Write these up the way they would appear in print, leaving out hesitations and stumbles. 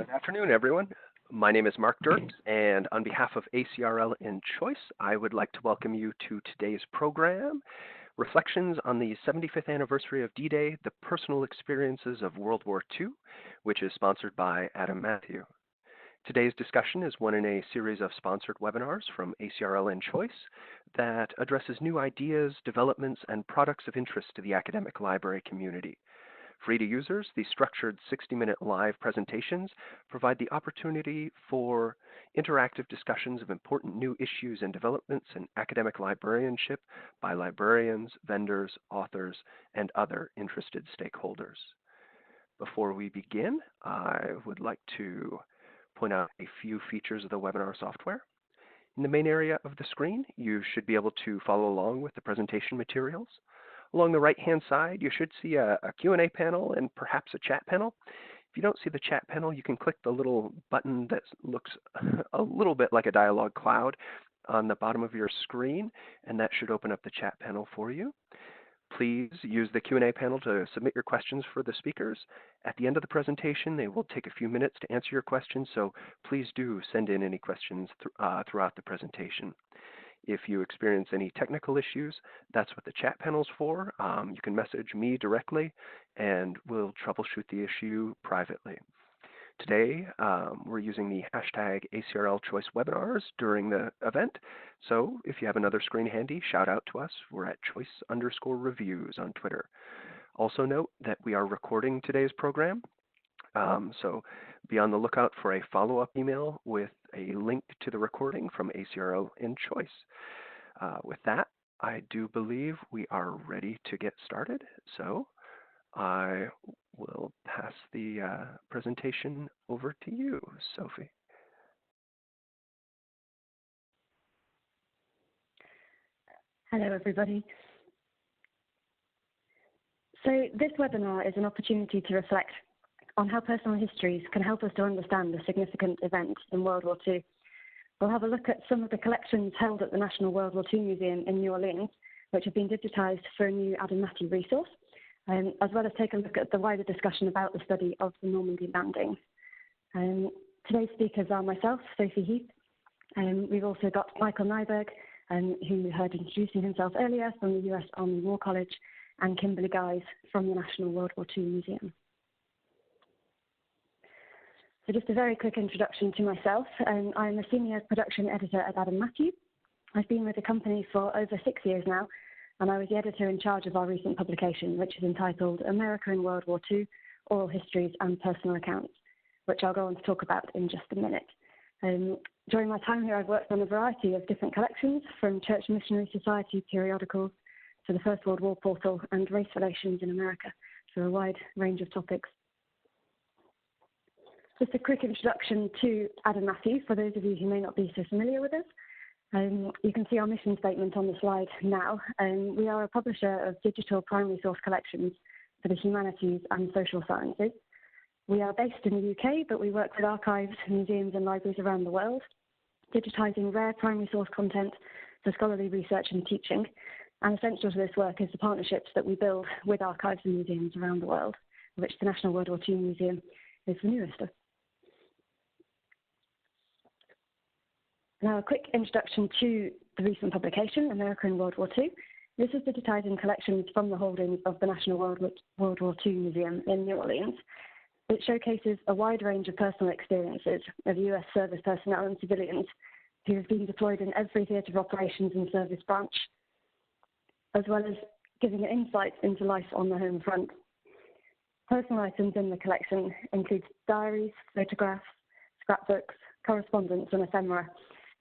Good afternoon, everyone. My name is Mark Dirks, and on behalf of ACRL in Choice, I would like to welcome you to today's program, Reflections on the 75th Anniversary of D-Day, the Personal Experiences of World War II, which is sponsored by Adam Matthew. Today's discussion is one in a series of sponsored webinars from ACRL in Choice that addresses new ideas, developments, and products of interest to the academic library community. Free to users, these structured 60-minute live presentations provide the opportunity for interactive discussions of important new issues and developments in academic librarianship by librarians, vendors, authors, and other interested stakeholders. Before we begin, I would like to point out a few features of the webinar software. In the main area of the screen, you should be able to follow along with the presentation materials. Along the right-hand side, you should see a Q&A panel and perhaps a chat panel. If you don't see the chat panel, you can click the little button that looks a little bit like a dialog cloud on the bottom of your screen, and that should open up the chat panel for you. Please use the Q&A panel to submit your questions for the speakers. At the end of the presentation, they will take a few minutes to answer your questions, so please do send in any questions throughout the presentation. If you experience any technical issues, that's what the chat panel's for. You can message me directly, and we'll troubleshoot the issue privately. Today, we're using the hashtag ACRL Choice Webinars during the event. So if you have another screen handy, shout out to us. We're at choice_reviews on Twitter. Also note that we are recording today's program. So be on the lookout for a follow-up email with a link to the recording from ACRL in Choice. With that, I do believe we are ready to get started. So I will pass the presentation over to you, Sophie. Hello, everybody. So this webinar is an opportunity to reflect on how personal histories can help us to understand the significant events in World War II. We'll have a look at some of the collections held at the National World War II Museum in New Orleans, which have been digitized for a new Adam Matthee resource, as well as take a look at the wider discussion about the study of the Normandy landings. Today's speakers are myself, Sophie Heath. We've also got Michael Nyberg, who you heard introducing himself earlier, from the US Army War College, and Kimberly Guise from the National World War II Museum. So just a very quick introduction to myself. I'm a senior production editor at Adam Matthee. I've been with the company for over 6 years now, and I was the editor in charge of our recent publication, which is entitled America in World War II, Oral Histories and Personal Accounts, which I'll go on to talk about in just a minute. During my time here, I've worked on a variety of different collections, from Church Missionary Society periodicals to the First World War portal and race relations in America, so a wide range of topics. Just a quick introduction to Adam Matthee, for those of you who may not be so familiar with us. You can see our mission statement on the slide now. We are a publisher of digital primary source collections for the humanities and social sciences. We are based in the UK, but we work with archives, museums and libraries around the world, digitizing rare primary source content for scholarly research and teaching. And essential to this work is the partnerships that we build with archives and museums around the world, of which the National World War II Museum is the newest of. Now, a quick introduction to the recent publication, America in World War II. This is digitizing collections from the holdings of the National World War II Museum in New Orleans. It showcases a wide range of personal experiences of US service personnel and civilians who have been deployed in every theatre of operations and service branch, as well as giving insights into life on the home front. Personal items in the collection include diaries, photographs, scrapbooks, correspondence and ephemera,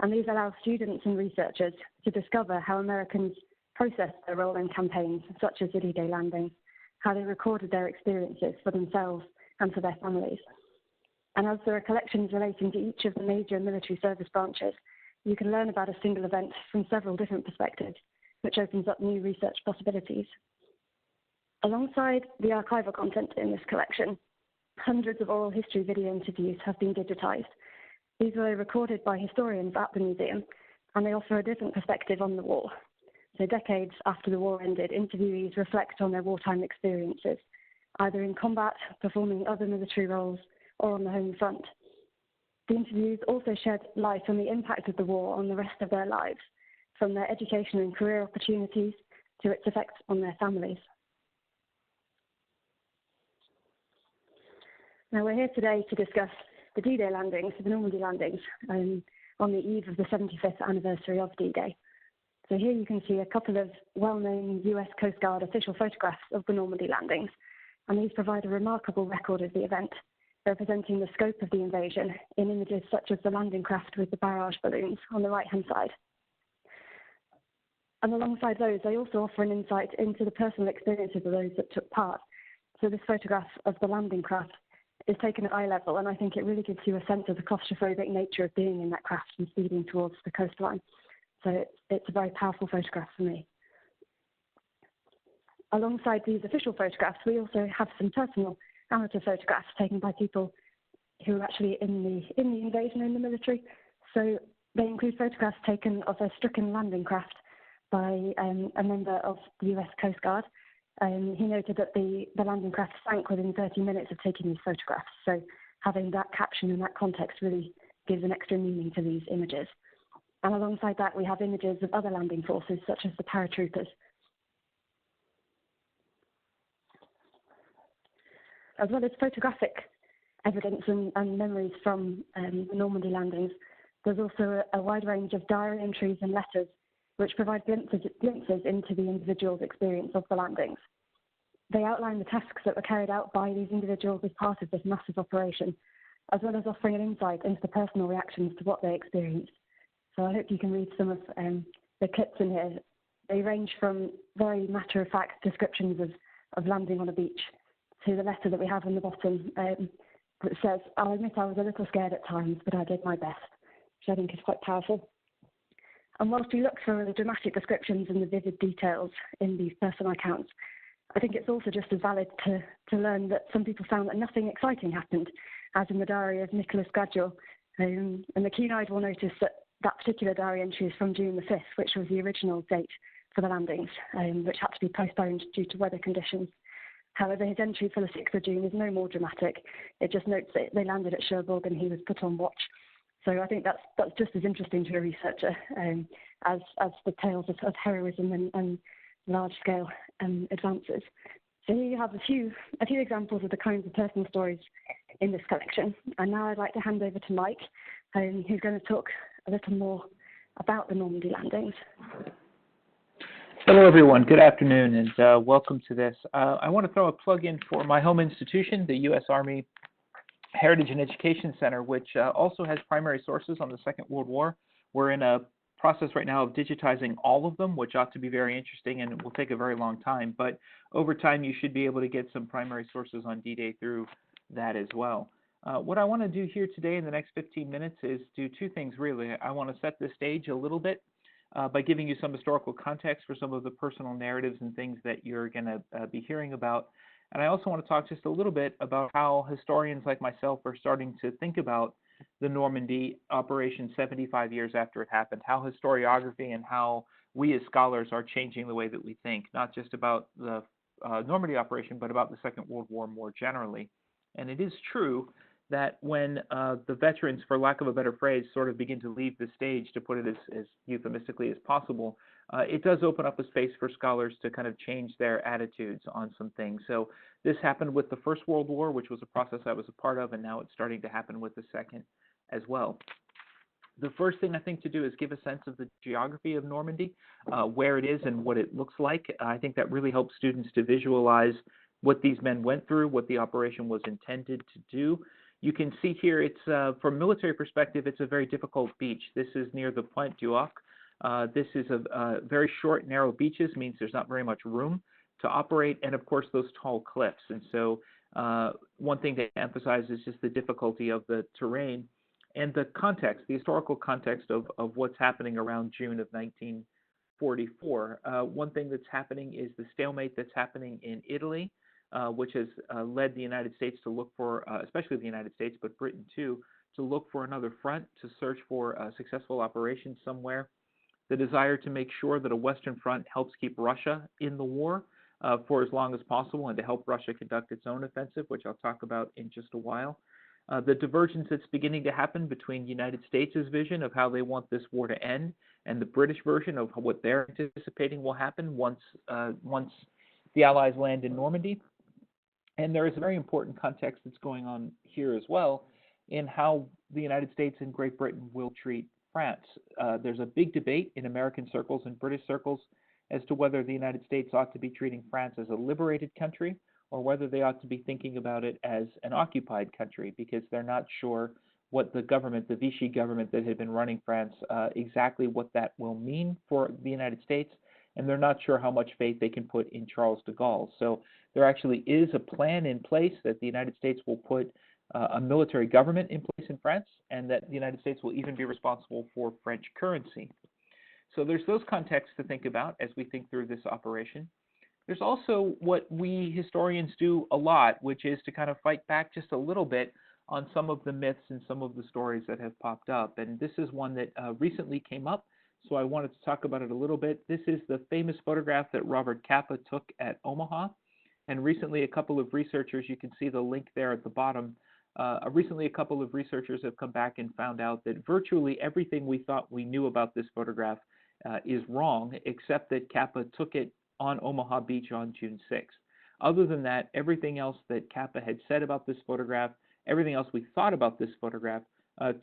and these allow students and researchers to discover how Americans processed their role in campaigns such as the D-Day landing, how they recorded their experiences for themselves and for their families. And as there are collections relating to each of the major military service branches, you can learn about a single event from several different perspectives, which opens up new research possibilities. Alongside the archival content in this collection, hundreds of oral history video interviews have been digitized. These were recorded by historians at the museum, and they offer a different perspective on the war. So decades after the war ended, interviewees reflect on their wartime experiences, either in combat, performing other military roles, or on the home front. The interviews also shed light on the impact of the war on the rest of their lives, from their education and career opportunities to its effects on their families. Now, we're here today to discuss the D-Day landings, the Normandy landings, on the eve of the 75th anniversary of D-Day. So here you can see a couple of well-known US Coast Guard official photographs of the Normandy landings, and these provide a remarkable record of the event, representing the scope of the invasion in images such as the landing craft with the barrage balloons on the right-hand side. And alongside those, they also offer an insight into the personal experiences of those that took part. So this photograph of the landing craft is taken at eye level, and I think it really gives you a sense of the claustrophobic nature of being in that craft and speeding towards the coastline. So it's a very powerful photograph for me. Alongside these official photographs, we also have some personal amateur photographs taken by people who are actually in the invasion in the military. So they include photographs taken of a stricken landing craft by a member of the US Coast Guard. He noted that the landing craft sank within 30 minutes of taking these photographs. So having that caption and that context really gives an extra meaning to these images. And alongside that, we have images of other landing forces, such as the paratroopers. As well as photographic evidence and memories from the Normandy landings, there's also a wide range of diary entries and letters which provide glimpses into the individual's experience of the landings. They outline the tasks that were carried out by these individuals as part of this massive operation, as well as offering an insight into the personal reactions to what they experienced. So I hope you can read some of the clips in here. They range from very matter-of-fact descriptions of landing on a beach to the letter that we have on the bottom that says, "I'll admit I was a little scared at times, but I did my best," which I think is quite powerful. And whilst we look for the dramatic descriptions and the vivid details in these personal accounts, I think it's also just as valid to learn that some people found that nothing exciting happened, as in the diary of Nicholas Gradule. And the keen-eyed will notice that particular diary entry is from June the 5th, which was the original date for the landings, which had to be postponed due to weather conditions. However, his entry for the 6th of June is no more dramatic. It just notes that they landed at Cherbourg and he was put on watch. So I think that's just as interesting to a researcher as the tales of heroism and large-scale advances. So here you have a few examples of the kinds of personal stories in this collection. And now I'd like to hand over to Mike, who's going to talk a little more about the Normandy landings. Hello, everyone. Good afternoon, and welcome to this. I want to throw a plug in for my home institution, the U.S. Army Heritage and Education Center, which also has primary sources on the Second World War. We're in a process right now of digitizing all of them, which ought to be very interesting and will take a very long time. But over time, you should be able to get some primary sources on D-Day through that as well. What I want to do here today in the next 15 minutes is do two things, really. I want to set the stage a little bit by giving you some historical context for some of the personal narratives and things that you're going to be hearing about. And I also want to talk just a little bit about how historians like myself are starting to think about the Normandy operation 75 years after it happened, how historiography and how we as scholars are changing the way that we think, not just about the Normandy operation, but about the Second World War more generally. And it is true that when the veterans, for lack of a better phrase, sort of begin to leave the stage, to put it as euphemistically as possible, it does open up a space for scholars to kind of change their attitudes on some things. So this happened with the First World War, which was a process I was a part of, and now it's starting to happen with the Second as well. The first thing I think to do is give a sense of the geography of Normandy, where it is and what it looks like. I think that really helps students to visualize what these men went through, what the operation was intended to do. You can see here, it's from a military perspective, it's a very difficult beach. This is near the Pointe du Hoc. This is a very short, narrow beaches, means there's not very much room to operate, and of course those tall cliffs. And so one thing to emphasize is just the difficulty of the terrain and the context, the historical context of what's happening around June of 1944. One thing that's happening is the stalemate that's happening in Italy, which has led the United States to look for, especially the United States, but Britain too, to look for another front, to search for a successful operation somewhere. The desire to make sure that a Western front helps keep Russia in the war for as long as possible, and to help Russia conduct its own offensive, which I'll talk about in just a while. The divergence that's beginning to happen between the United States' vision of how they want this war to end and the British version of what they're anticipating will happen once the Allies land in Normandy. And there is a very important context that's going on here as well in how the United States and Great Britain will treat France. There's a big debate in American circles and British circles as to whether the United States ought to be treating France as a liberated country or whether they ought to be thinking about it as an occupied country, because they're not sure what the government, the Vichy government that had been running France, exactly what that will mean for the United States, and they're not sure how much faith they can put in Charles de Gaulle. So there actually is a plan in place that the United States will put a military government in place in France, and that the United States will even be responsible for French currency. So there's those contexts to think about as we think through this operation. There's also what we historians do a lot, which is to kind of fight back just a little bit on some of the myths and some of the stories that have popped up. And this is one that recently came up, so I wanted to talk about it a little bit. This is the famous photograph that Robert Capa took at Omaha. And recently a couple of researchers, you can see the link there at the bottom, recently a couple of researchers have come back and found out that virtually everything we thought we knew about this photograph is wrong, except that Capa took it on Omaha Beach on June 6th. Other than that, everything else that Capa had said about this photograph, everything else we thought about this photograph,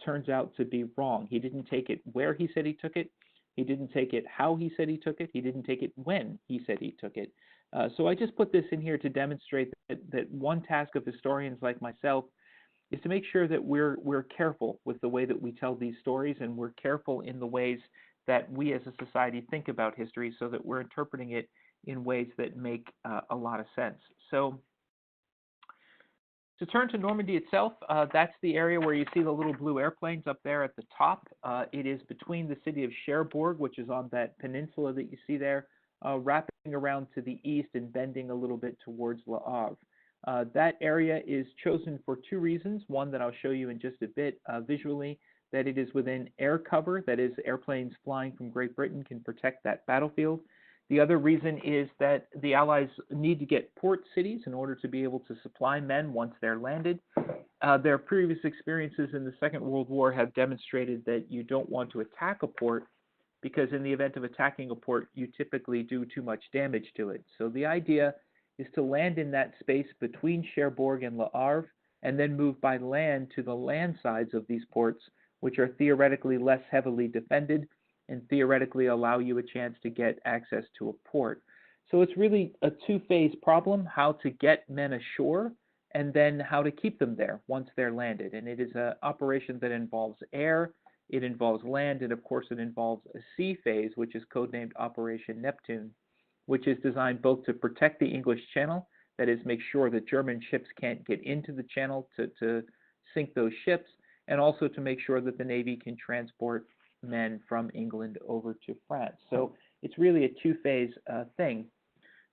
turns out to be wrong. He didn't take it where he said he took it. He didn't take it how he said he took it. He didn't take it when he said he took it. So I just put this in here to demonstrate that one task of historians like myself is to make sure that we're careful with the way that we tell these stories, and we're careful in the ways that we as a society think about history, so that we're interpreting it in ways that make a lot of sense. So to turn to Normandy itself, that's the area where you see the little blue airplanes up there at the top. It is between the city of Cherbourg, which is on that peninsula that you see there, wrapping around to the east and bending a little bit towards Le Havre. That area is chosen for two reasons. One that I'll show you in just a bit visually, that it is within air cover, that is, airplanes flying from Great Britain can protect that battlefield. The other reason is that the Allies need to get port cities in order to be able to supply men once they're landed. Their previous experiences in the Second World War have demonstrated that you don't want to attack a port, because in the event of attacking a port, you typically do too much damage to it. So the idea is to land in that space between Cherbourg and Le Havre, and then move by land to the land sides of these ports, which are theoretically less heavily defended and theoretically allow you a chance to get access to a port. So it's really a two-phase problem: how to get men ashore, and then how to keep them there once they're landed. And it is an operation that involves air, it involves land, and of course it involves a sea phase, which is codenamed Operation Neptune, which is designed both to protect the English Channel, that is, make sure that German ships can't get into the channel to sink those ships, and also to make sure that the Navy can transport men from England over to France. So it's really a two-phase thing.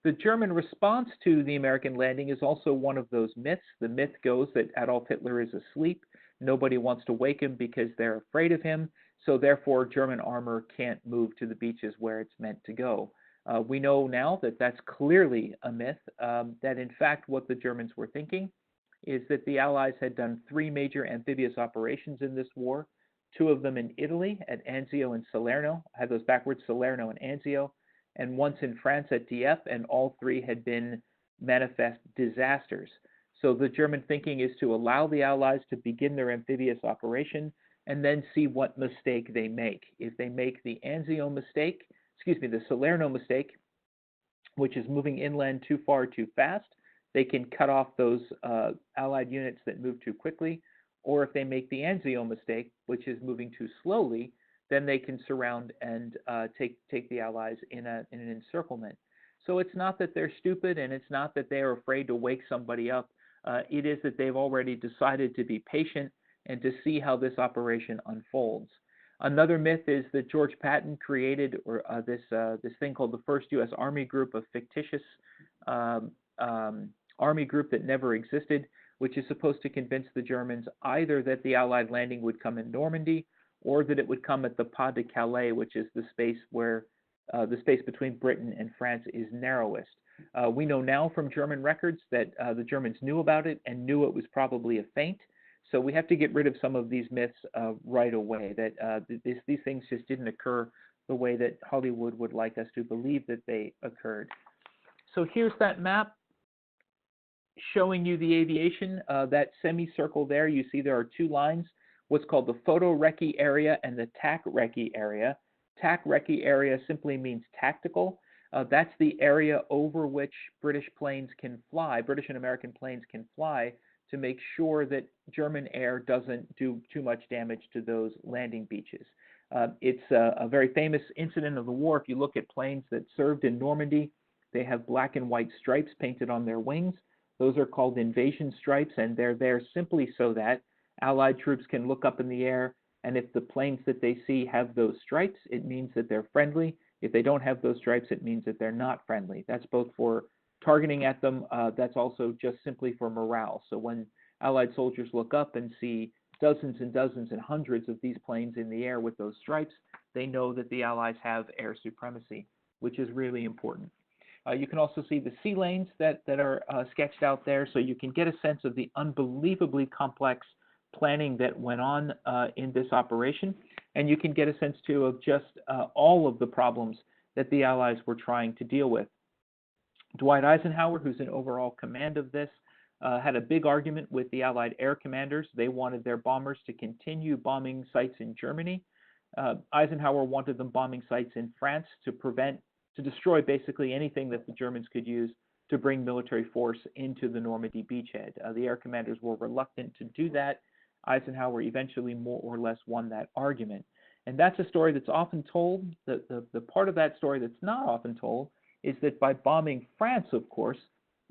The German response to the American landing is also one of those myths. The myth goes that Adolf Hitler is asleep. Nobody wants to wake him because they're afraid of him. So therefore, German armor can't move to the beaches where it's meant to go. We know now that that's clearly a myth, that in fact what the Germans were thinking is that the Allies had done three major amphibious operations in this war, two of them in Italy at Anzio and Salerno. I have those backwards, Salerno and Anzio, and once in France at Dieppe, and all three had been manifest disasters. So the German thinking is to allow the Allies to begin their amphibious operation and then see what mistake they make. If they make the the Salerno mistake, which is moving inland too far too fast, they can cut off those Allied units that move too quickly. Or if they make the Anzio mistake, which is moving too slowly, then they can surround and take the Allies in an encirclement. So it's not that they're stupid, and it's not that they're afraid to wake somebody up. It is that they've already decided to be patient and to see how this operation unfolds. Another myth is that George Patton created this thing called the First U.S. Army Group, a fictitious army group that never existed, which is supposed to convince the Germans either that the Allied landing would come in Normandy, or that it would come at the Pas de Calais, which is the space where the space between Britain and France is narrowest. We know now from German records that the Germans knew about it and knew it was probably a feint. So we have to get rid of some of these myths right away, that these things just didn't occur the way that Hollywood would like us to believe that they occurred. So here's that map showing you the aviation. That semicircle there, you see there are two lines, what's called the photo-recce area and the tac-recce area. Tac-recce area simply means tactical. That's the area over which British planes can fly, British and American planes can fly, to make sure that German air doesn't do too much damage to those landing beaches. It's a very famous incident of the war. If you look at planes that served in Normandy, they have black and white stripes painted on their wings. Those are called invasion stripes, and they're there simply so that Allied troops can look up in the air, and if the planes that they see have those stripes, it means that they're friendly. If they don't have those stripes, it means that they're not friendly. That's both for targeting at them, that's also just simply for morale. So when Allied soldiers look up and see dozens and dozens and hundreds of these planes in the air with those stripes, they know that the Allies have air supremacy, which is really important. You can also see the sea lanes that are sketched out there, so you can get a sense of the unbelievably complex planning that went on in this operation, and you can get a sense too of just all of the problems that the Allies were trying to deal with. Dwight Eisenhower, who's in overall command of this, had a big argument with the Allied air commanders. They wanted their bombers to continue bombing sites in Germany. Eisenhower wanted them bombing sites in France to destroy basically anything that the Germans could use to bring military force into the Normandy beachhead. The air commanders were reluctant to do that. Eisenhower eventually more or less won that argument. And that's a story that's often told. The part of that story that's not often told is that by bombing France, of course,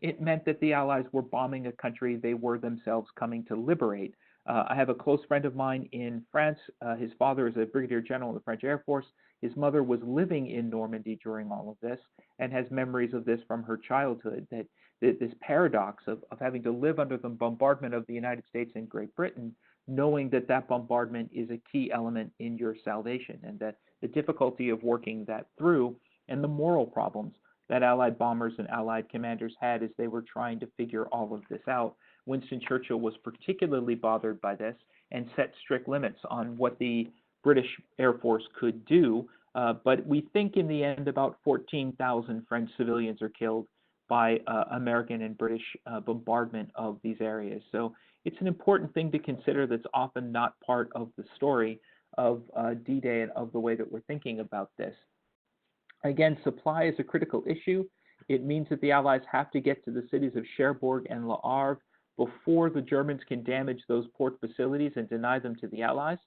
it meant that the Allies were bombing a country they were themselves coming to liberate. I have a close friend of mine in France. His father is a brigadier general in the French Air Force. His mother was living in Normandy during all of this and has memories of this from her childhood, that this paradox of having to live under the bombardment of the United States and Great Britain, knowing that that bombardment is a key element in your salvation, and that the difficulty of working that through, and the moral problems that Allied bombers and Allied commanders had as they were trying to figure all of this out. Winston Churchill was particularly bothered by this and set strict limits on what the British Air Force could do, but we think in the end about 14,000 French civilians are killed by American and British bombardment of these areas. So it's an important thing to consider that's often not part of the story of D-Day and of the way that we're thinking about this. Again, supply is a critical issue. It means that the Allies have to get to the cities of Cherbourg and Le Havre before the Germans can damage those port facilities and deny them to the Allies.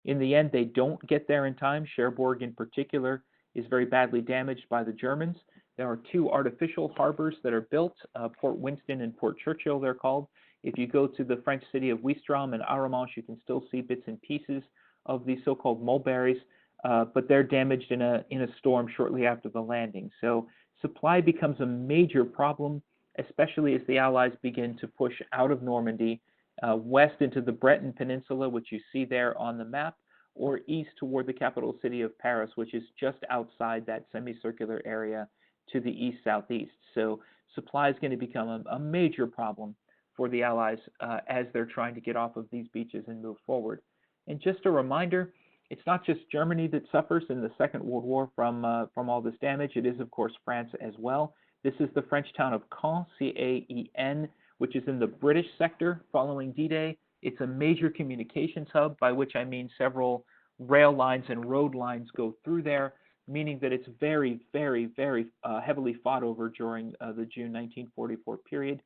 In the end, they don't get there in time. Cherbourg, in particular, is very badly damaged by the Germans. There are two artificial harbors that are built, Port Winston and Port Churchill, they're called. If you go to the French city of Ouistreham and Arromanches, you can still see bits and pieces of these so-called mulberries, but they're damaged in a storm shortly after the landing. So supply becomes a major problem, especially as the Allies begin to push out of Normandy, west into the Breton Peninsula, which you see there on the map, or east toward the capital city of Paris, which is just outside that semicircular area to the east-southeast. So supply is going to become a major problem for the Allies as they're trying to get off of these beaches and move forward. And just a reminder, it's not just Germany that suffers in the Second World War from all this damage. It is, of course, France as well. This is the French town of Caen, C-A-E-N, which is in the British sector following D-Day. It's a major communications hub, by which I mean several rail lines and road lines go through there, meaning that it's very, very, very heavily fought over during the June 1944 period.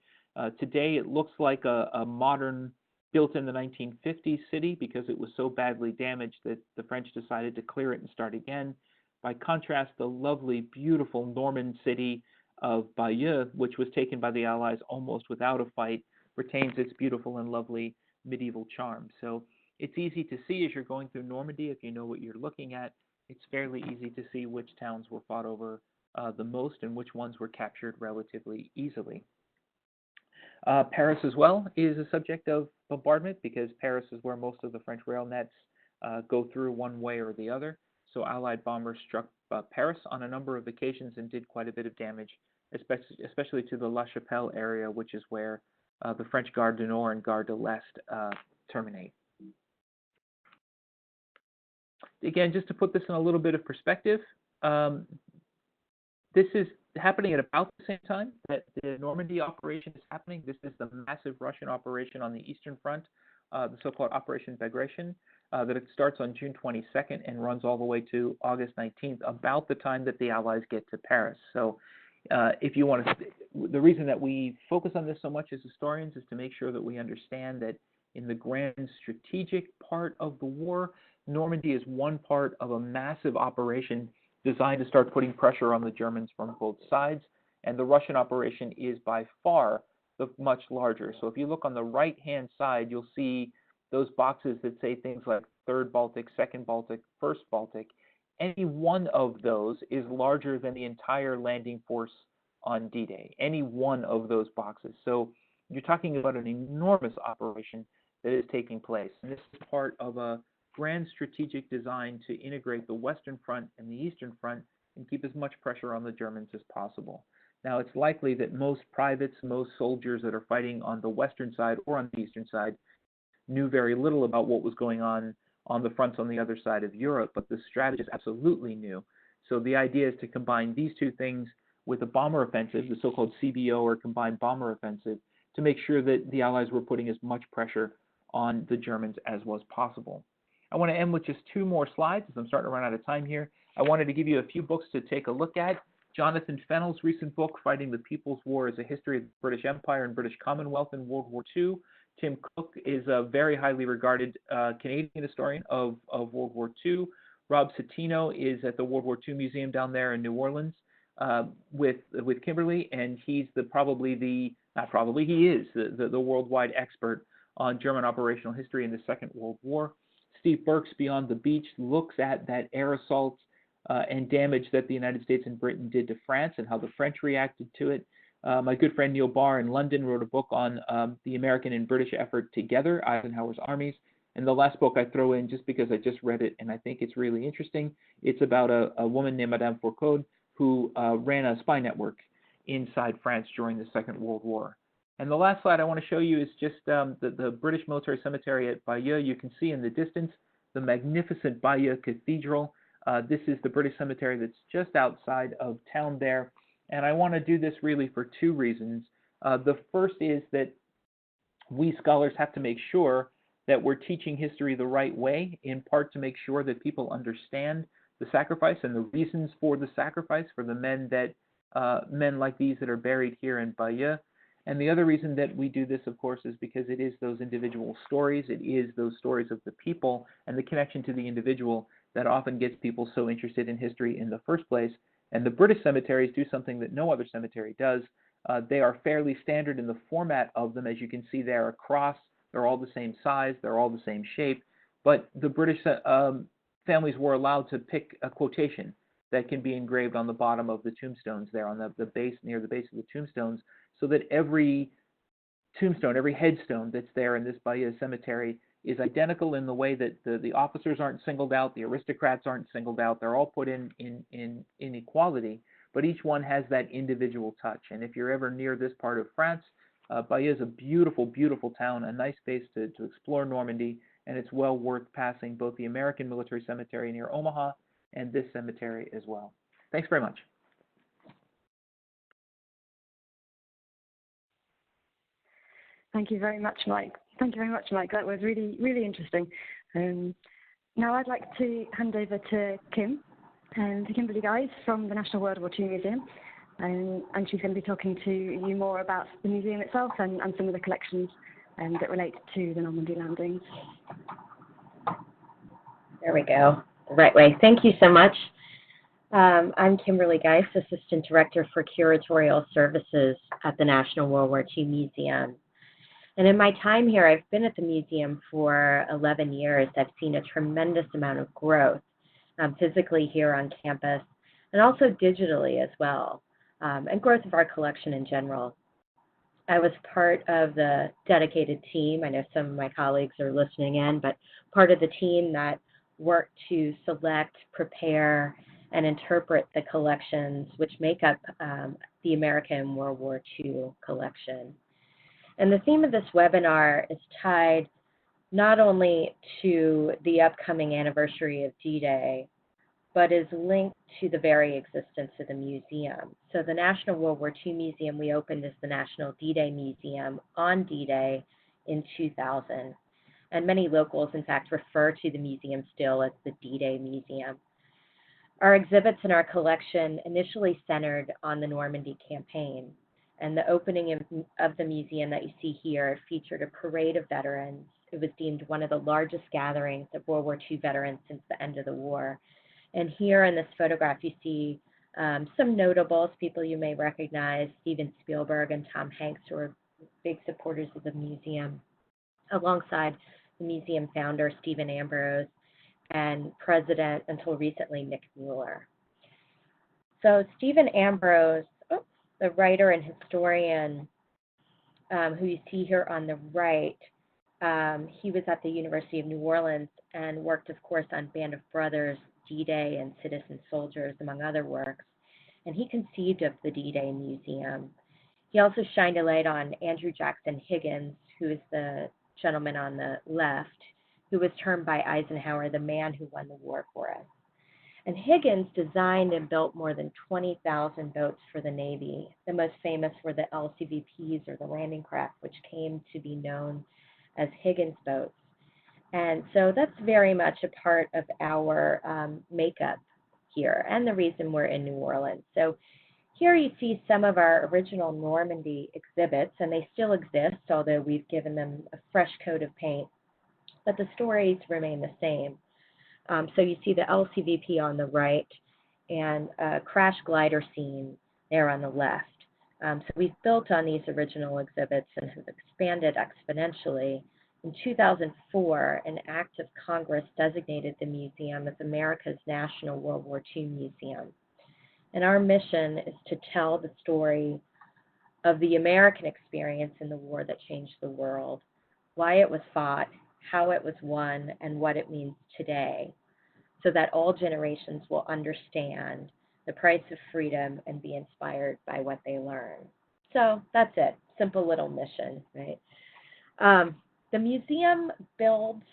Today, it looks like a modern, built in the 1950s city because it was so badly damaged that the French decided to clear it and start again. By contrast, the lovely, beautiful Norman city of Bayeux, which was taken by the Allies almost without a fight, retains its beautiful and lovely medieval charm. So it's easy to see as you're going through Normandy, if you know what you're looking at, it's fairly easy to see which towns were fought over the most and which ones were captured relatively easily. Paris as well is a subject of bombardment because Paris is where most of the French rail nets go through one way or the other. So Allied bombers struck Paris on a number of occasions and did quite a bit of damage, especially to the La Chapelle area, which is where the French Gare du Nord and Gare de l'Est terminate. Again, just to put this in a little bit of perspective, this is happening at about the same time that the Normandy operation is happening. This is the massive Russian operation on the Eastern Front, the so-called Operation Bagration, that it starts on June 22nd and runs all the way to August 19th, about the time that the Allies get to Paris. So if you want to, the reason that we focus on this so much as historians is to make sure that we understand that in the grand strategic part of the war, Normandy is one part of a massive operation designed to start putting pressure on the Germans from both sides, and the Russian operation is by far the much larger. So if you look on the right-hand side, you'll see those boxes that say things like 3rd Baltic, 2nd Baltic, 1st Baltic. Any one of those is larger than the entire landing force on D-Day, any one of those boxes. So you're talking about an enormous operation that is taking place. And this is part of a grand strategic design to integrate the Western Front and the Eastern Front and keep as much pressure on the Germans as possible. Now, it's likely that most privates, most soldiers that are fighting on the Western side or on the Eastern side knew very little about what was going on the fronts on the other side of Europe, but the strategists absolutely knew. So the idea is to combine these two things with a bomber offensive, the so-called CBO or combined bomber offensive, to make sure that the Allies were putting as much pressure on the Germans as was possible. I want to end with just 2 more slides as I'm starting to run out of time here. I wanted to give you a few books to take a look at. Jonathan Fennell's recent book, Fighting the People's War, is a history of the British Empire and British Commonwealth in World War II. Tim Cook is a very highly regarded Canadian historian of World War II. Rob Citino is at the World War II Museum down there in New Orleans with Kimberly, and he's the worldwide expert on German operational history in the Second World War. Steve Burke's Beyond the Beach looks at that air assault and damage that the United States and Britain did to France and how the French reacted to it. My good friend Neil Barr in London wrote a book on the American and British effort together, Eisenhower's armies. And the last book I throw in just because I just read it and I think it's really interesting. It's about a woman named Madame Fourcaud who ran a spy network inside France during the Second World War. And the last slide I want to show you is just the British military cemetery at Bayeux. You can see in the distance the magnificent Bayeux Cathedral. This is the British cemetery that's just outside of town there. And I want to do this really for 2 reasons. The first is that we scholars have to make sure that we're teaching history the right way, in part to make sure that people understand the sacrifice and the reasons for the sacrifice for the men like these that are buried here in Bayeux. And the other reason that we do this, of course, is because it is those individual stories. It is those stories of the people and the connection to the individual that often gets people so interested in history in the first place. And the British cemeteries do something that no other cemetery does. They are fairly standard in the format of them. As you can see there across, they're all the same size, they're all the same shape. But the British families were allowed to pick a quotation that can be engraved on the bottom of the tombstones there, on the base, near the base of the tombstones, so that every tombstone, every headstone that's there in this Bayeux cemetery is identical in the way that the officers aren't singled out, the aristocrats aren't singled out. They're all put in equality, but each one has that individual touch. And if you're ever near this part of France, Bayeux is a beautiful, beautiful town, a nice place to explore Normandy, and it's well worth passing both the American Military Cemetery near Omaha and this cemetery as well. Thanks very much. Thank you very much, Mike. That was really, really interesting. Now I'd like to hand over to Kim, to Kimberly Guise from the National World War II Museum. And she's going to be talking to you more about the museum itself and some of the collections that relate to the Normandy landings. There we go. The right way. Thank you so much. I'm Kimberly Guise, Assistant Director for Curatorial Services at the National World War II Museum. And in my time here, I've been at the museum for 11 years. I've seen a tremendous amount of growth physically here on campus and also digitally as well, and growth of our collection in general. I was part of the dedicated team. I know some of my colleagues are listening in, but part of the team that worked to select, prepare, and interpret the collections which make up the American World War II collection. And the theme of this webinar is tied not only to the upcoming anniversary of D-Day, but is linked to the very existence of the museum. So the National World War II Museum we opened as the National D-Day Museum on D-Day in 2000. And many locals, in fact, refer to the museum still as the D-Day Museum. Our exhibits in our collection initially centered on the Normandy campaign, and the opening of the museum that you see here featured a parade of veterans. It was deemed one of the largest gatherings of World War II veterans since the end of the war. And here in this photograph, you see some notables, people you may recognize, Steven Spielberg and Tom Hanks, who are big supporters of the museum, alongside the museum founder, Stephen Ambrose, and president, until recently, Nick Mueller. So Stephen Ambrose, the writer and historian who you see here on the right, he was at the University of New Orleans and worked, of course, on Band of Brothers, D-Day, and Citizen Soldiers, among other works. And he conceived of the D-Day Museum. He also shined a light on Andrew Jackson Higgins, who is the gentleman on the left, who was termed by Eisenhower the man who won the war for us. And Higgins designed and built more than 20,000 boats for the Navy. The most famous were the LCVPs, or the landing craft, which came to be known as Higgins boats. And so that's very much a part of our makeup here, and the reason we're in New Orleans. So here you see some of our original Normandy exhibits, and they still exist, although we've given them a fresh coat of paint, but the stories remain the same. So you see the LCVP on the right and a crash glider scene there on the left. So we've built on these original exhibits and have expanded exponentially. In 2004, an act of Congress designated the museum as America's National World War II Museum. And our mission is to tell the story of the American experience in the war that changed the world, why it was fought, how it was won, and what it means today, so that all generations will understand the price of freedom and be inspired by what they learn. So that's it, simple little mission, right? The museum builds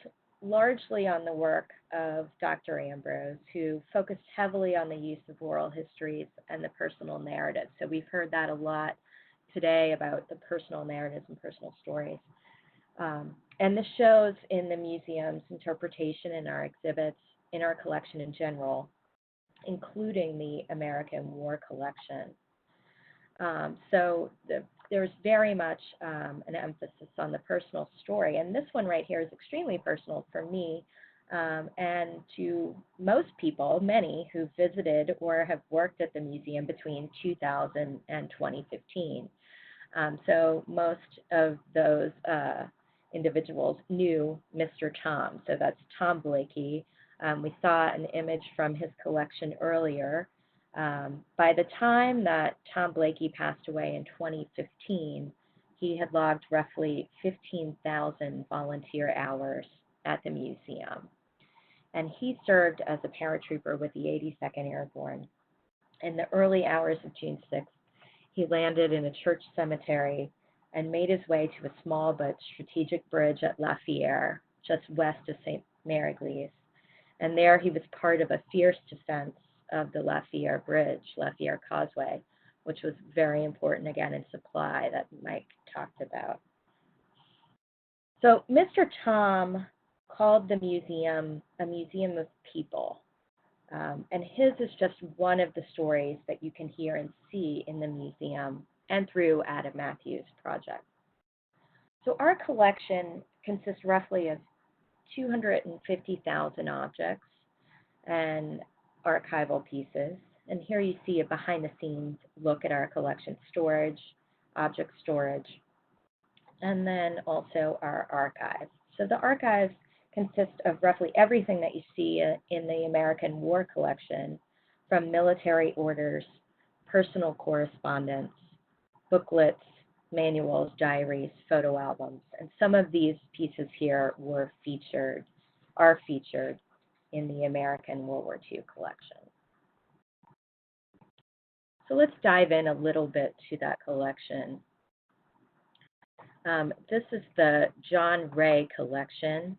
largely on the work of Dr. Ambrose, who focused heavily on the use of oral histories and the personal narrative. So we've heard that a lot today about the personal narratives and personal stories. And this shows in the museum's interpretation in our exhibits, in our collection in general, including the American War collection. There's very much an emphasis on the personal story. And this one right here is extremely personal for me and to most people, many who visited or have worked at the museum between 2000 and 2015. So most of those individuals knew Mr. Tom. So that's Tom Blakey. We saw an image from his collection earlier. By the time that Tom Blakey passed away in 2015, he had logged roughly 15,000 volunteer hours at the museum. And he served as a paratrooper with the 82nd Airborne. In the early hours of June 6th, he landed in a church cemetery and made his way to a small but strategic bridge at Lafayette, just west of St. Mary-Glise. And there he was part of a fierce defense of the Lafayette Bridge, Lafayette Causeway, which was very important, again, in supply that Mike talked about. So Mr. Tom called the museum a museum of people. And his is just one of the stories that you can hear and see in the museum and through Adam Matthews' project. So our collection consists roughly of 250,000 objects and archival pieces. And here you see a behind-the-scenes look at our collection storage, object storage, and then also our archives. So the archives consist of roughly everything that you see in the American War collection, from military orders, personal correspondence, booklets, manuals, diaries, photo albums. And some of these pieces here are featured in the American World War II collection. So let's dive in a little bit to that collection. This is the John Ray collection.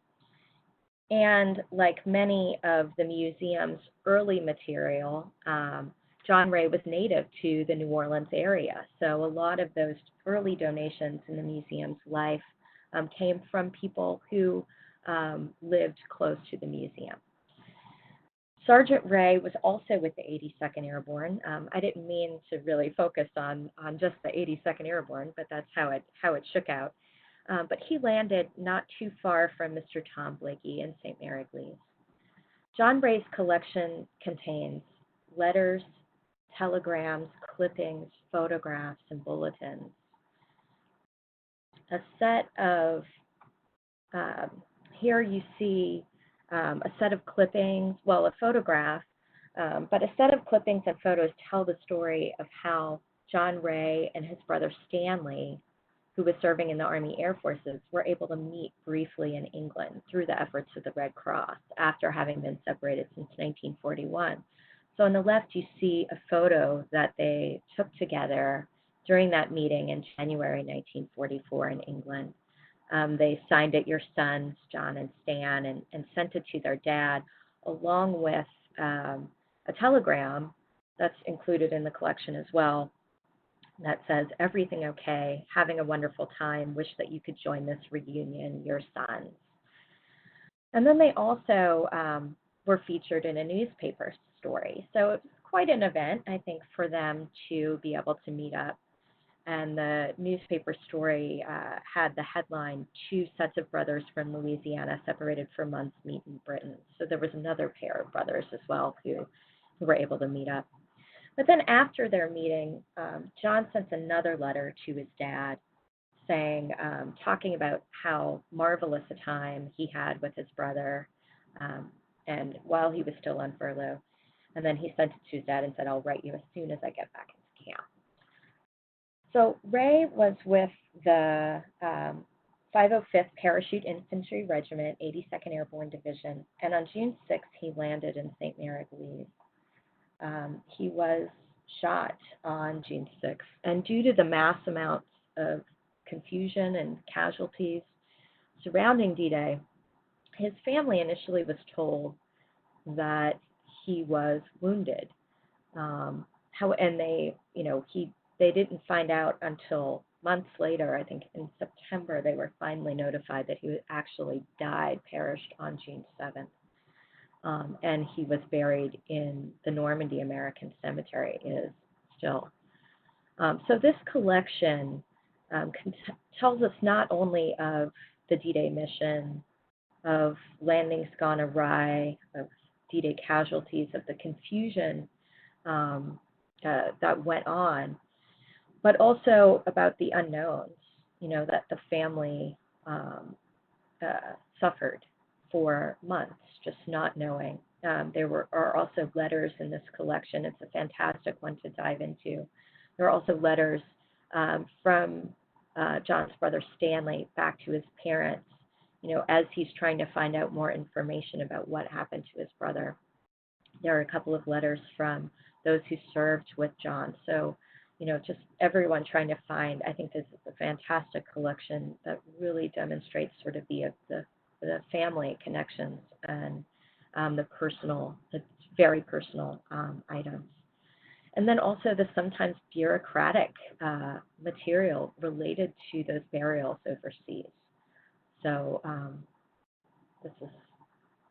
And like many of the museum's early material, John Ray was native to the New Orleans area. So a lot of those early donations in the museum's life came from people who lived close to the museum. Sergeant Ray was also with the 82nd Airborne. I didn't mean to really focus on just the 82nd Airborne, but that's how it shook out. But he landed not too far from Mr. Tom Blakey in St. Mary Glees. John Ray's collection contains letters, telegrams, clippings, photographs, and bulletins. A set of, here you see a set of clippings, well, a photograph, but a set of clippings and photos tell the story of how John Ray and his brother Stanley, who was serving in the Army Air Forces, were able to meet briefly in England through the efforts of the Red Cross after having been separated since 1941. So on the left, you see a photo that they took together during that meeting in January 1944 in England. They signed it, your sons, John and Stan, and sent it to their dad, along with a telegram that's included in the collection as well, that says, everything okay, having a wonderful time, wish that you could join this reunion, your sons. And then they also were featured in a newspaper story. So it was quite an event, I think, for them to be able to meet up. And the newspaper story had the headline, "Two sets of brothers from Louisiana separated for months meet in Britain." So there was another pair of brothers as well who were able to meet up. But then after their meeting, John sent another letter to his dad saying, talking about how marvelous a time he had with his brother and while he was still on furlough. And then he sent it to his dad and said, "I'll write you as soon as I get back into camp." So Ray was with the 505th Parachute Infantry Regiment, 82nd Airborne Division, and on June 6th, he landed in St. Mary Glees. He was shot on June 6th, and due to the mass amounts of confusion and casualties surrounding D-Day, his family initially was told that he was wounded. And they didn't find out until months later. I think in September they were finally notified that he actually perished on June 7th. And he was buried in the Normandy American Cemetery, is still. So this collection tells us not only of the D-Day mission, of landings gone awry, of D-Day casualties, of the confusion that went on, but also about the unknowns, that the family suffered for months, just not knowing. There are also letters in this collection. It's a fantastic one to dive into. There are also letters from John's brother Stanley back to his parents, as he's trying to find out more information about what happened to his brother. There are a couple of letters from those who served with John. So, just everyone trying to find. I think this is a fantastic collection that really demonstrates sort of the family connections and the very personal items. And then also the sometimes bureaucratic material related to those burials overseas. So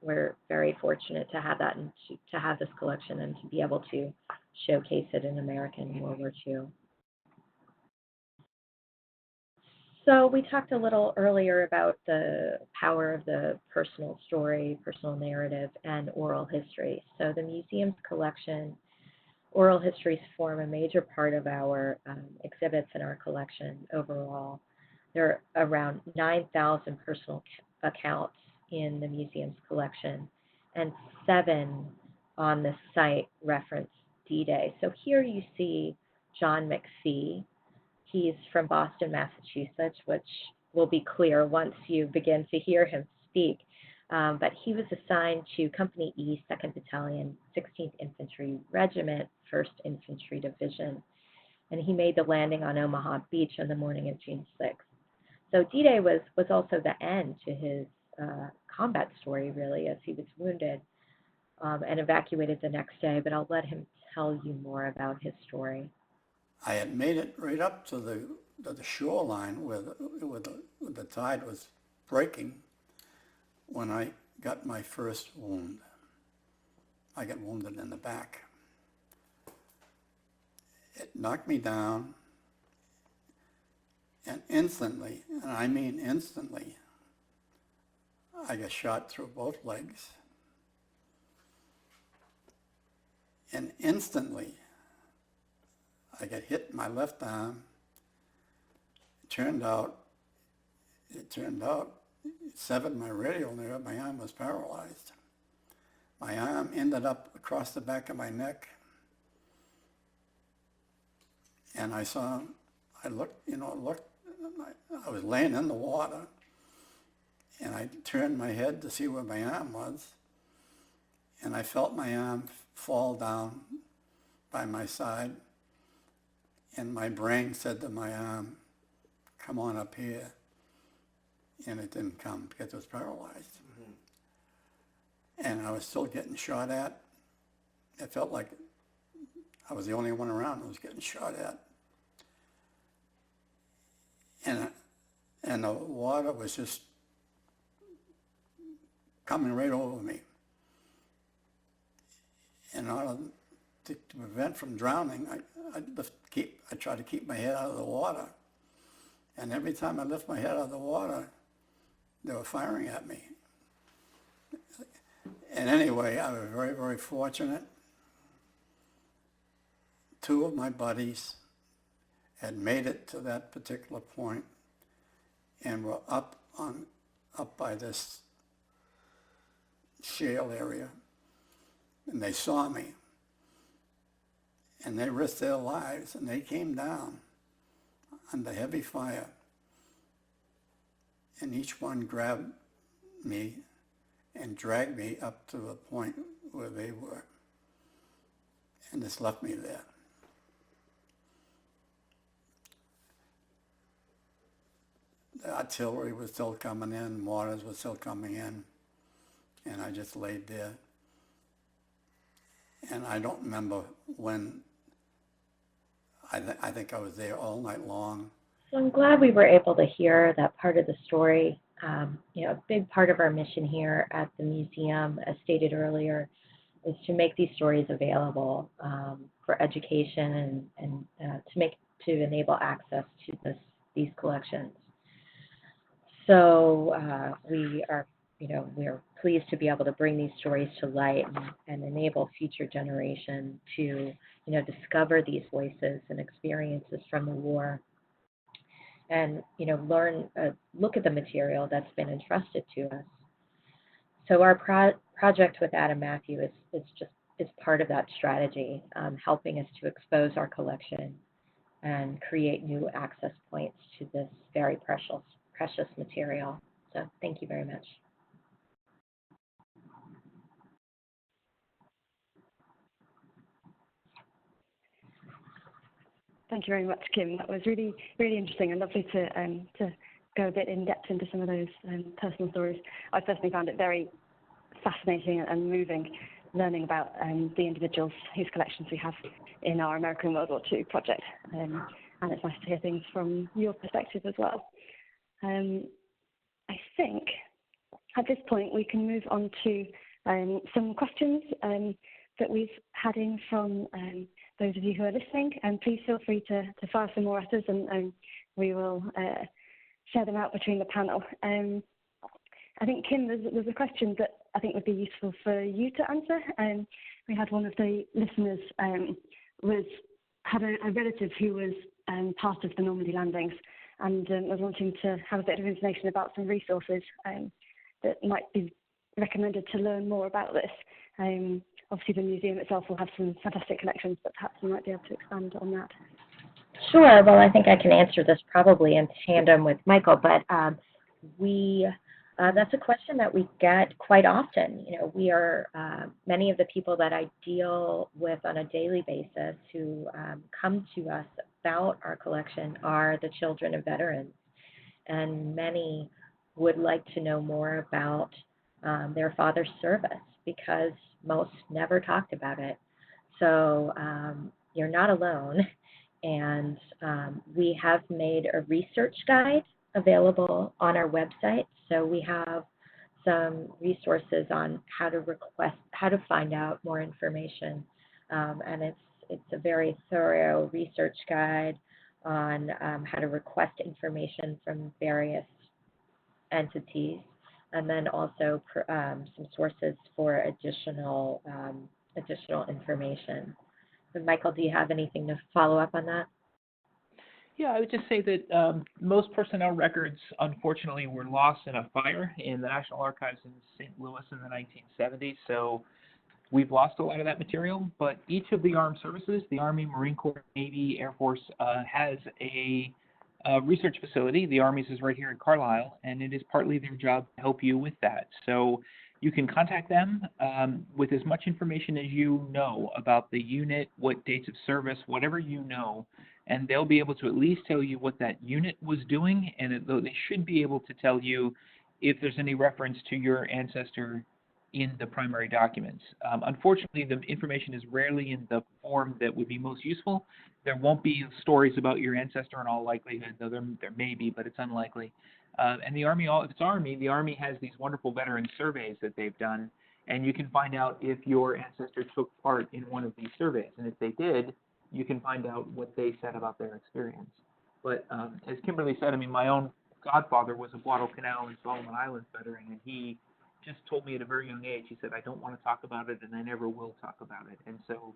we're very fortunate to have that and to have this collection and to be able to showcase it in America in World War II. So we talked a little earlier about the power of the personal story, personal narrative, and oral history. So the museum's collection, oral histories form a major part of our exhibits in our collection overall. There are around 9,000 personal accounts in the museum's collection, and 7 on the site reference D-Day. So here you see John MacPhee. He's from Boston, Massachusetts, which will be clear once you begin to hear him speak. But he was assigned to Company E, 2nd Battalion, 16th Infantry Regiment, 1st Infantry Division, and he made the landing on Omaha Beach on the morning of June 6th. So D-Day was also the end to his combat story, really, as he was wounded and evacuated the next day. But I'll let him tell you more about his story. I had made it right up to the shoreline where the tide was breaking when I got my first wound. I got wounded in the back. It knocked me down, and instantly, and I mean instantly, I got shot through both legs. And instantly, I got hit in my left arm. It turned out, it severed my radial nerve. My arm was paralyzed. My arm ended up across the back of my neck. And I looked, I was laying in the water, and I turned my head to see where my arm was, and I felt my arm fall down by my side, and my brain said to my arm, come on up here, and it didn't come because it was paralyzed. Mm-hmm. And I was still getting shot at. It felt like I was the only one around who was getting shot at. And the water was just coming right over me. In order to prevent from drowning, I tried to keep my head out of the water. And every time I lift my head out of the water, they were firing at me. And anyway, I was very, very fortunate. Two of my buddies had made it to that particular point and were up by this shale area, and they saw me, and they risked their lives, and they came down under heavy fire, and each one grabbed me and dragged me up to the point where they were, and just left me there. The artillery was still coming in, mortars were still coming in, and I just laid there. And I don't remember when. I think I was there all night long. So I'm glad we were able to hear that part of the story. A big part of our mission here at the museum, as stated earlier, is to make these stories available for education and to enable access to these collections. So we are pleased to be able to bring these stories to light and enable future generations to, discover these voices and experiences from the war, and look at the material that's been entrusted to us. So our project with Adam Matthew is part of that strategy, helping us to expose our collection and create new access points to this very precious material. So thank you very much. Thank you very much, Kim. That was really, really interesting and lovely to go a bit in depth into some of those personal stories. I personally found it very fascinating and moving learning about the individuals whose collections we have in our American World War II project. And it's nice to hear things from your perspective as well. I think at this point we can move on to some questions that we've had in from those of you who are listening, and please feel free to fire some more at us, and we will share them out between the panel. I think, Kim, there's a question that I think would be useful for you to answer. We had one of the listeners had a relative who was part of the Normandy landings, and was wanting to have a bit of information about some resources that might be recommended to learn more about this. Obviously, the museum itself will have some fantastic collections, but perhaps you might be able to expand on that. Sure. Well, I think I can answer this probably in tandem with Michael, but that's a question that we get quite often. We are many of the people that I deal with on a daily basis who come to us about our collection are the children of veterans. and many would like to know more about their father's service because most never talked about it. So you're not alone. And we have made a research guide available on our website. So we have some resources on how to find out more information. And it's a very thorough research guide on how to request information from various entities, and then also some sources for additional information. And Michael, do you have anything to follow up on that? Yeah, I would just say that most personnel records, unfortunately, were lost in a fire in the National Archives in St. Louis in the 1970s. So we've lost a lot of that material. But each of the armed services, the Army, Marine Corps, Navy, Air Force, has a research facility. The Army's is right here in Carlisle, and it is partly their job to help you with that. So you can contact them with as much information as you know about the unit, what dates of service, whatever you know, and they'll be able to at least tell you what that unit was doing, and they should be able to tell you if there's any reference to your ancestor in the primary documents. Unfortunately, the information is rarely in the form that would be most useful. There won't be stories about your ancestor in all likelihood, though there may be, but it's unlikely. And the Army, if it's Army, the Army has these wonderful veteran surveys that they've done, and you can find out if your ancestor took part in one of these surveys. And if they did, you can find out what they said about their experience. But as Kimberly said, I mean, my own godfather was a Guadalcanal and Solomon Islands veteran, and he just told me at a very young age, he said, I don't want to talk about it, and I never will talk about it. And so,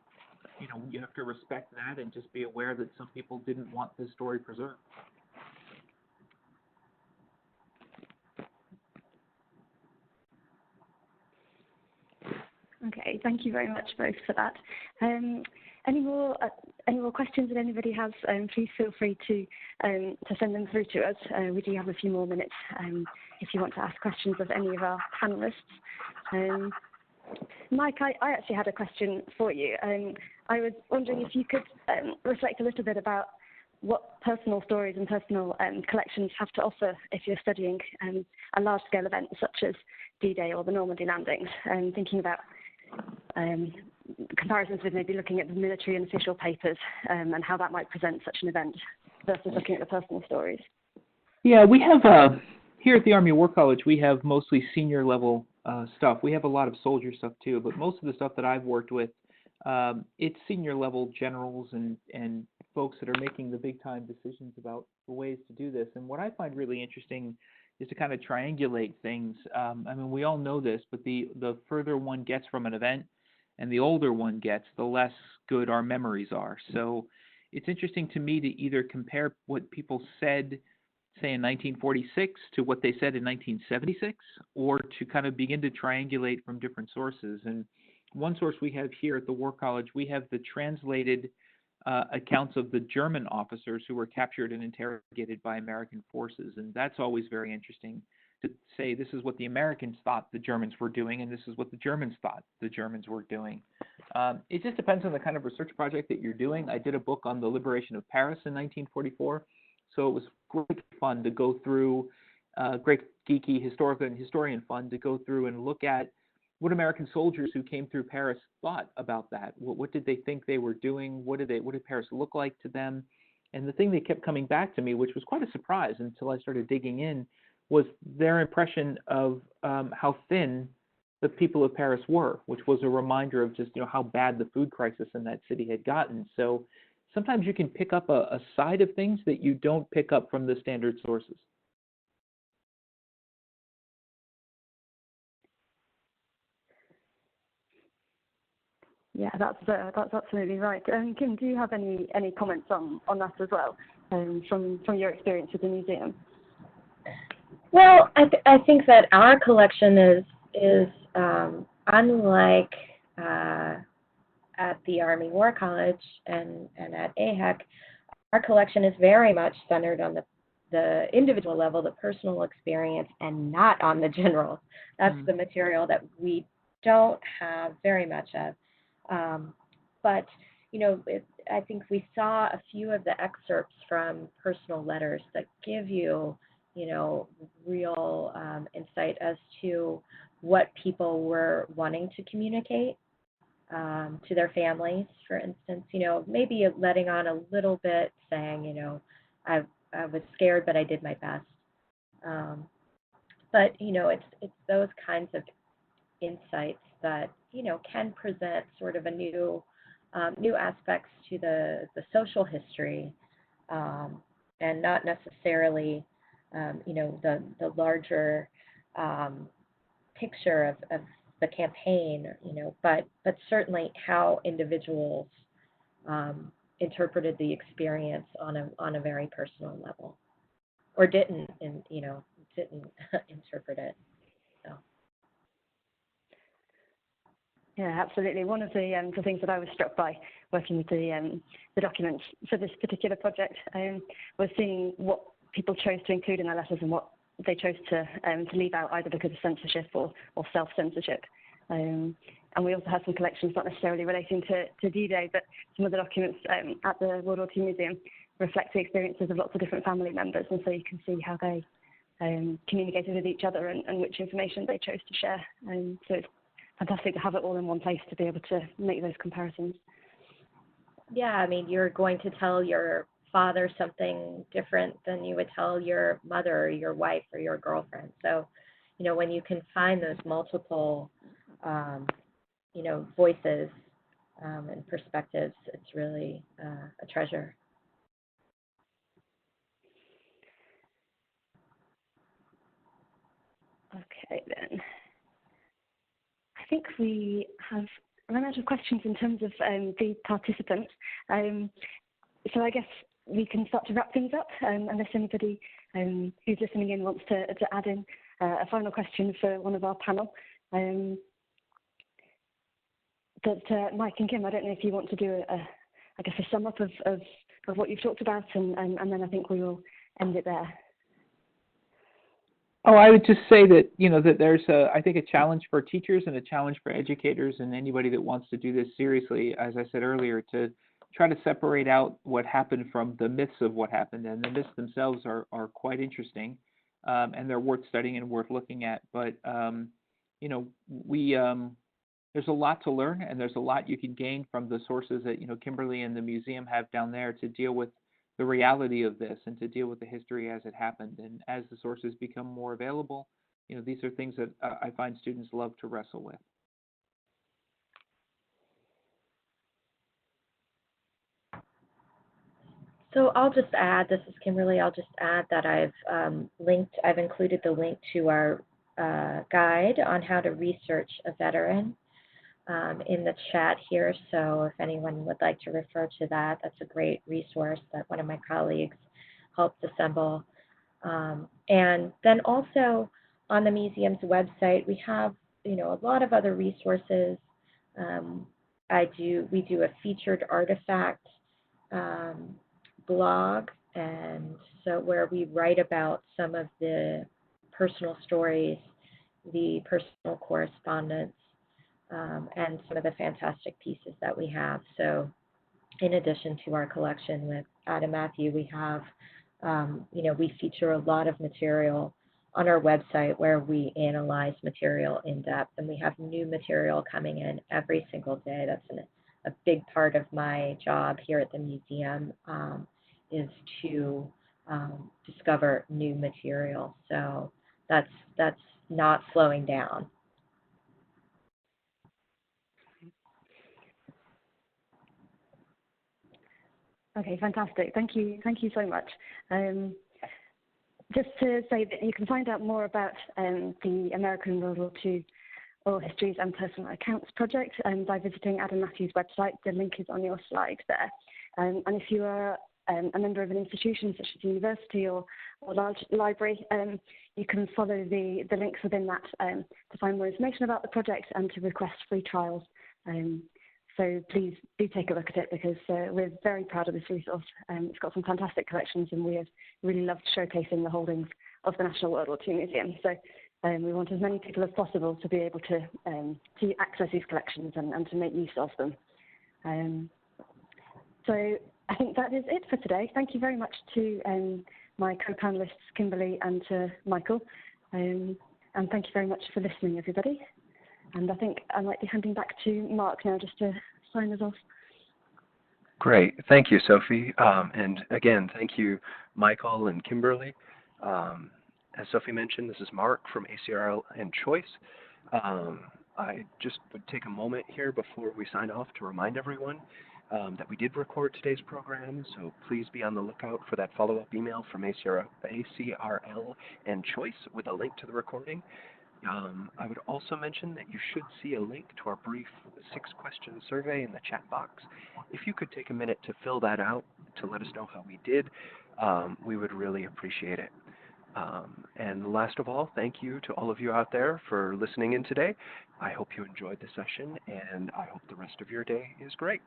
you know, you have to respect that and just be aware that some people didn't want this story preserved. Okay, thank you very much both for that. Any more questions that anybody has? Please feel free to send them through to us. We do have a few more minutes if you want to ask questions of any of our panelists. Mike, I actually had a question for you. I was wondering if you could reflect a little bit about what personal stories and personal collections have to offer if you're studying a large-scale event such as D-Day or the Normandy landings, thinking about comparisons with maybe looking at the military and official papers and how that might present such an event versus looking at the personal stories. Yeah, we have, here at the Army War College, we have mostly senior level stuff. We have a lot of soldier stuff too, but most of the stuff that I've worked with, it's senior level generals and folks that are making the big time decisions about the ways to do this. And what I find really interesting is to kind of triangulate things. I mean, we all know this, but the further one gets from an event and the older one gets, the less good our memories are. So it's interesting to me to either compare what people said, say in 1946 to what they said in 1976, or to kind of begin to triangulate from different sources. And one source we have here at the War College, we have the translated accounts of the German officers who were captured and interrogated by American forces. And that's always very interesting to say this is what the Americans thought the Germans were doing, and this is what the Germans thought the Germans were doing. It just depends on the kind of research project that you're doing. I did a book on the liberation of Paris in 1944, so it was great fun to go through, great geeky historian fun to go through and look at what American soldiers who came through Paris thought about that. What did they think they were doing? What did Paris look like to them? And the thing that kept coming back to me, which was quite a surprise until I started digging in, was their impression of how thin the people of Paris were, which was a reminder of just how bad the food crisis in that city had gotten. So sometimes you can pick up a side of things that you don't pick up from the standard sources. Yeah, that's absolutely right. Kim, do you have any comments on that as well, from your experience with the museum? Well, I think that our collection is unlike at the Army War College and at AHEC. Our collection is very much centered on the individual level, the personal experience, and not on the general. That's the material that we don't have very much of. But, I think we saw a few of the excerpts from personal letters that give you, real insight as to what people were wanting to communicate to their families, for instance. Maybe letting on a little bit, saying, I was scared, but I did my best. But it's those kinds of insights that can present sort of a new aspects to the social history, and not necessarily the larger picture of the campaign, but certainly how individuals interpreted the experience on a very personal level, or didn't interpret it. So. Yeah, absolutely. One of the things that I was struck by working with the documents for this particular project was seeing what people chose to include in their letters and what they chose to leave out, either because of censorship or self-censorship. And we also had some collections not necessarily relating to D-Day, but some of the documents at the World War II Museum reflect the experiences of lots of different family members, and so you can see how they communicated with each other and which information they chose to share. So it's fantastic to have it all in one place to be able to make those comparisons. Yeah, I mean, you're going to tell your father something different than you would tell your mother or your wife or your girlfriend. So, when you can find those multiple, voices and perspectives, it's really a treasure. Okay, then. I think we have run out of questions in terms of the participants. So I guess we can start to wrap things up, unless anybody who's listening in wants to add in a final question for one of our panel. But Mike and Kim, I don't know if you want to do a sum up of what you've talked about, and then I think we will end it there. Oh, I would just say that, that there's I think a challenge for teachers and a challenge for educators and anybody that wants to do this seriously, as I said earlier, to try to separate out what happened from the myths of what happened. And the myths themselves are quite interesting, and they're worth studying and worth looking at. But, there's a lot to learn, and there's a lot you can gain from the sources that, Kimberly and the museum have down there to deal with the reality of this and to deal with the history as it happened. And as the sources become more available, these are things that I find students love to wrestle with. So I'll just add, this is Kimberly, I'll just add that I've included the link to our guide on how to research a veteran in the chat here. So if anyone would like to refer to that, that's a great resource that one of my colleagues helped assemble. And then also on the museum's website, we have, a lot of other resources. We do a featured artifact blog, and so where we write about some of the personal stories, the personal correspondence, and some of the fantastic pieces that we have. So in addition to our collection with Adam Matthew, we have, we feature a lot of material on our website where we analyze material in depth, and we have new material coming in every single day. That's a big part of my job here at the museum, is to discover new material. So that's not slowing down. Okay, fantastic. Thank you so much. Just to say that you can find out more about the American World War II Oral Histories and Personal Accounts project by visiting Adam Matthew's website. The link is on your slide there. And if you are a member of an institution such as a university or large library, you can follow the links within that to find more information about the project and to request free trials. So please do take a look at it, because we're very proud of this resource. It's got some fantastic collections, and we have really loved showcasing the holdings of the National World War II Museum. So we want as many people as possible to be able to access these collections and to make use of them. So I think that is it for today. Thank you very much to my co-panelists, Kimberly and to Michael. And thank you very much for listening, everybody. And I think I might be handing back to Mark now just to sign us off. Great. Thank you, Sophie. And again, thank you, Michael and Kimberly. As Sophie mentioned, this is Mark from ACRL and Choice. I just would take a moment here before we sign off to remind everyone that we did record today's program, so please be on the lookout for that follow-up email from ACRL and Choice with a link to the recording. I would also mention that you should see a link to our brief 6-question survey in the chat box. If you could take a minute to fill that out to let us know how we did, we would really appreciate it. And last of all, thank you to all of you out there for listening in today. I hope you enjoyed the session, and I hope the rest of your day is great.